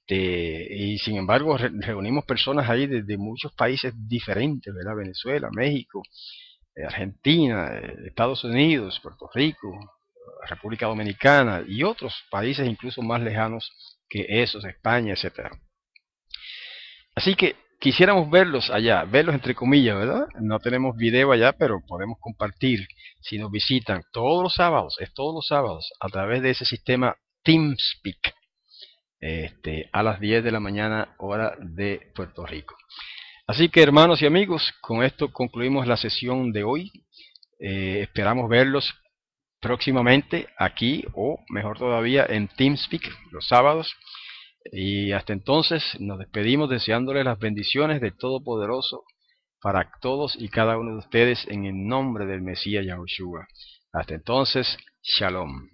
Y sin embargo reunimos personas ahí de muchos países diferentes, ¿verdad? Venezuela, México, Argentina, Estados Unidos, Puerto Rico, República Dominicana y otros países incluso más lejanos que esos, España, etcétera. Así que quisiéramos verlos allá, verlos entre comillas, ¿verdad? No tenemos video allá, pero podemos compartir si nos visitan todos los sábados, es todos los sábados, a través de ese sistema TeamSpeak, a las 10 de la mañana, hora de Puerto Rico. Así que hermanos y amigos, con esto concluimos la sesión de hoy. Esperamos verlos próximamente aquí o mejor todavía en TeamSpeak los sábados. Y hasta entonces nos despedimos deseándoles las bendiciones del Todopoderoso para todos y cada uno de ustedes en el nombre del Mesías Yahushua. Hasta entonces, Shalom.